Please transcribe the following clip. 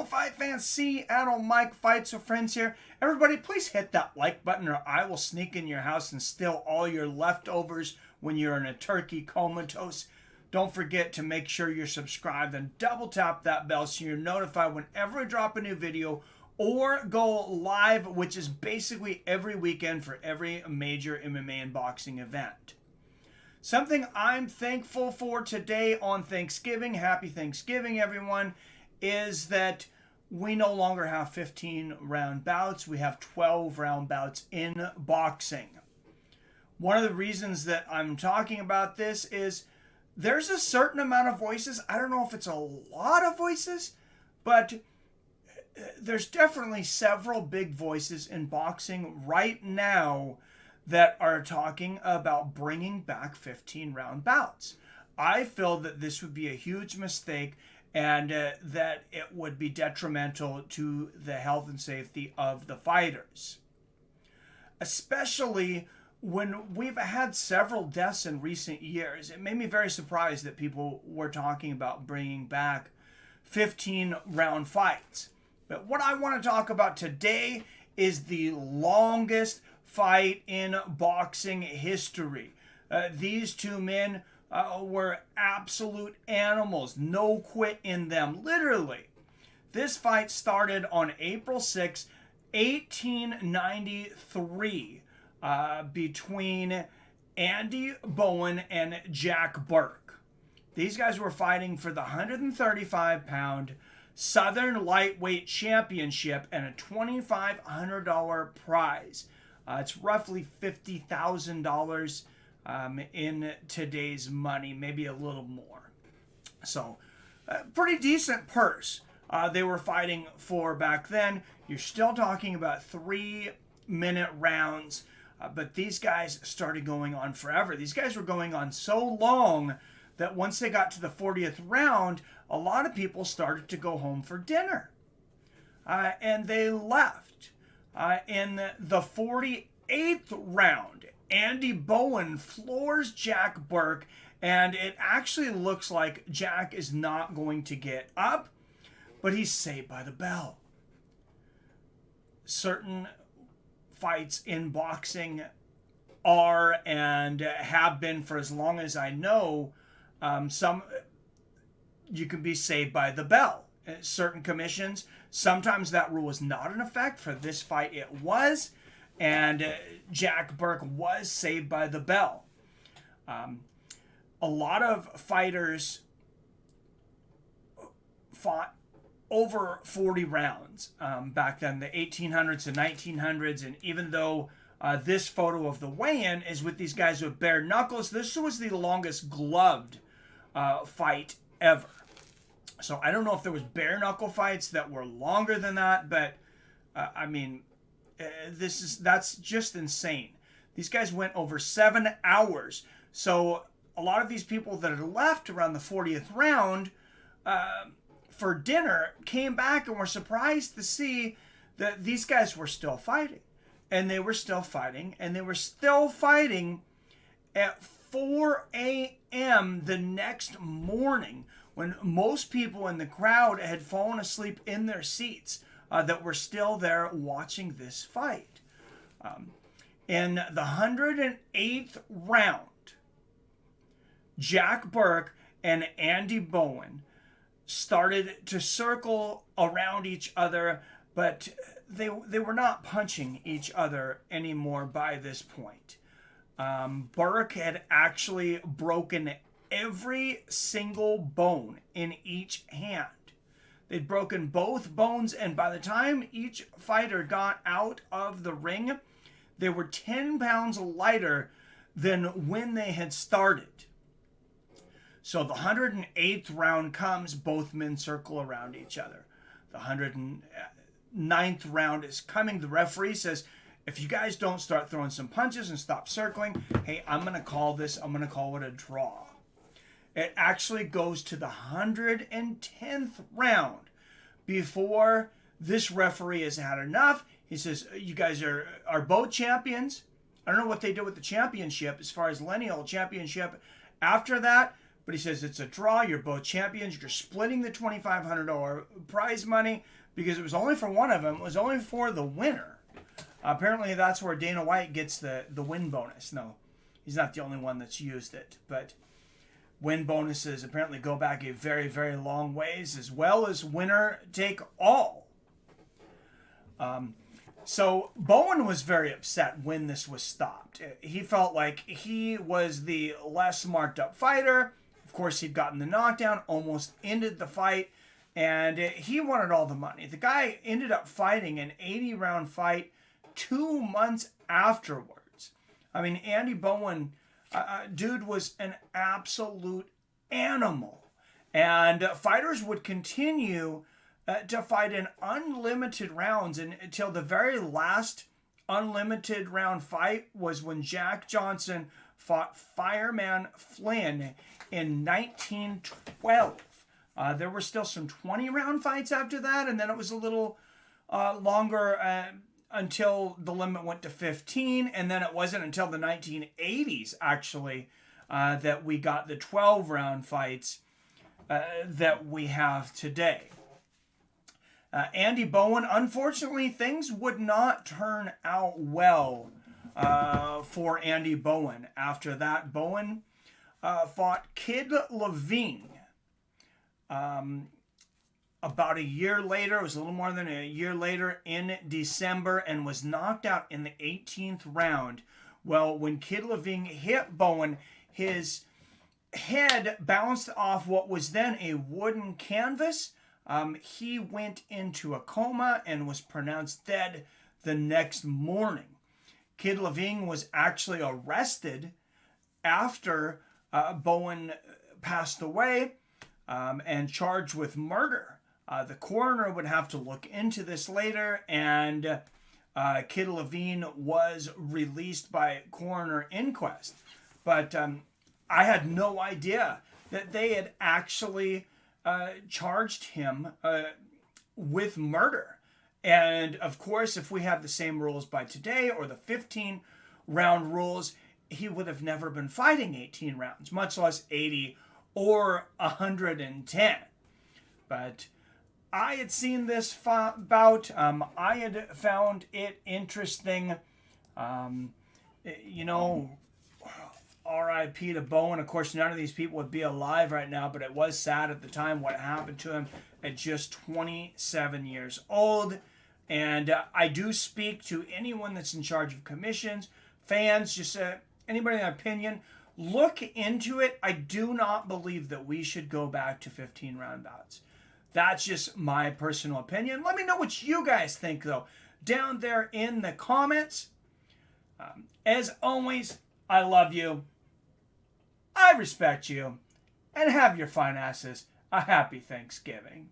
Hello, fight fans. Seattle Mike Fights with Friends here. Everybody, please hit that like button or I will sneak in your house and steal all your leftovers when you're in a turkey comatose. Don't forget to make sure you're subscribed and double tap that bell so you're notified whenever I drop a new video or go live, which is basically every weekend for every major MMA and boxing event. Something I'm thankful for today on Thanksgiving, happy Thanksgiving everyone, is that we no longer have 15 round bouts. We have 12 round bouts in boxing. One of the reasons that I'm talking about this is there's a certain amount of voices. I don't know if it's a lot of voices, but there's definitely several big voices in boxing right now that are talking about bringing back 15 round bouts. I feel that this would be a huge mistake and that it would be detrimental to the health and safety of the fighters. Especially when we've had several deaths in recent years. It made me very surprised that people were talking about bringing back 15 round fights. But what I want to talk about today is the longest fight in boxing history. These two men were absolute animals. No quit in them, literally. This fight started on April 6, 1893, between Andy Bowen and Jack Burke. These guys were fighting for the 135-pound Southern Lightweight Championship and a $2,500 prize. It's roughly $50,000 in today's money, maybe a little more. So, pretty decent purse they were fighting for back then. You're still talking about 3-minute rounds, but these guys started going on forever. These guys were going on so long that once they got to the 40th round, a lot of people started to go home for dinner. And they left. In the 48th round, Andy Bowen floors Jack Burke, and it actually looks like Jack is not going to get up, but he's saved by the bell. Certain fights in boxing are and have been for as long as I know, some you can be saved by the bell. Certain commissions, sometimes that rule is not in effect. For this fight, it was. And Jack Burke was saved by the bell. A lot of fighters fought over 40 rounds back then, the 1800s and 1900s. And even though this photo of the weigh-in is with these guys with bare knuckles, this was the longest gloved fight ever. So I don't know if there was bare knuckle fights that were longer than that, but I mean, that's just insane. These guys went over 7 hours. So a lot of these people that had left around the 40th round for dinner came back and were surprised to see that these guys were still fighting. And they were still fighting. And they were still fighting at 4 a.m. the next morning when most people in the crowd had fallen asleep in their seats. That were still there watching this fight. In the 108th round, Jack Burke and Andy Bowen started to circle around each other, but they were not punching each other anymore by this point. Burke had actually broken every single bone in each hand. They'd broken both bones, and by the time each fighter got out of the ring, they were 10 pounds lighter than when they had started. So the 108th round comes, both men circle around each other. The 109th round is coming. The referee says, if you guys don't start throwing some punches and stop circling, hey, I'm going to call it a draw. It actually goes to the 110th round before this referee has had enough. He says, you guys are both champions. I don't know what they did with the championship as far as lineal championship. After that, But he says it's a draw. You're both champions. You're splitting the $2,500 prize money because it was only for one of them. It was only for the winner. Apparently, that's where Dana White gets the win bonus. No, he's not the only one that's used it. But win bonuses apparently go back a very, very long ways, as well as winner take all. So Bowen was very upset when this was stopped. He felt like he was the less marked up fighter. Of course, he'd gotten the knockdown, almost ended the fight, and he wanted all the money. The guy ended up fighting an 80-round fight 2 months afterwards. I mean, Andy Bowen, dude was an absolute animal. And fighters would continue to fight in unlimited rounds until the very last unlimited round fight was when Jack Johnson fought Fireman Flynn in 1912. There were still some 20-round fights after that, and then it was a little longer until the limit went to 15, and then it wasn't until the 1980s, actually, that we got the 12-round fights that we have today. Andy Bowen, unfortunately, things would not turn out well for Andy Bowen. After that, Bowen fought Kid Levine about a year later. It was a little more than a year later, in December, and was knocked out in the 18th round. Well, when Kid Levine hit Bowen, his head bounced off what was then a wooden canvas. He went into a coma and was pronounced dead the next morning. Kid Levine was actually arrested after Bowen passed away and charged with murder. The coroner would have to look into this later, and Kid Levine was released by coroner inquest. But I had no idea that they had actually charged him with murder. And of course, if we had the same rules by today, or the 15-round rules, he would have never been fighting 18 rounds, much less 80 or 110. But I had seen this bout. I had found it interesting. R.I.P. to Bowen. Of course, none of these people would be alive right now, but it was sad at the time what happened to him at just 27 years old. And I do speak to anyone that's in charge of commissions, fans, just anybody in opinion. Look into it. I do not believe that we should go back to 15-round bouts. That's just my personal opinion. Let me know what you guys think, though, down there in the comments. As always, I love you. I respect you. And have your fine asses a happy Thanksgiving.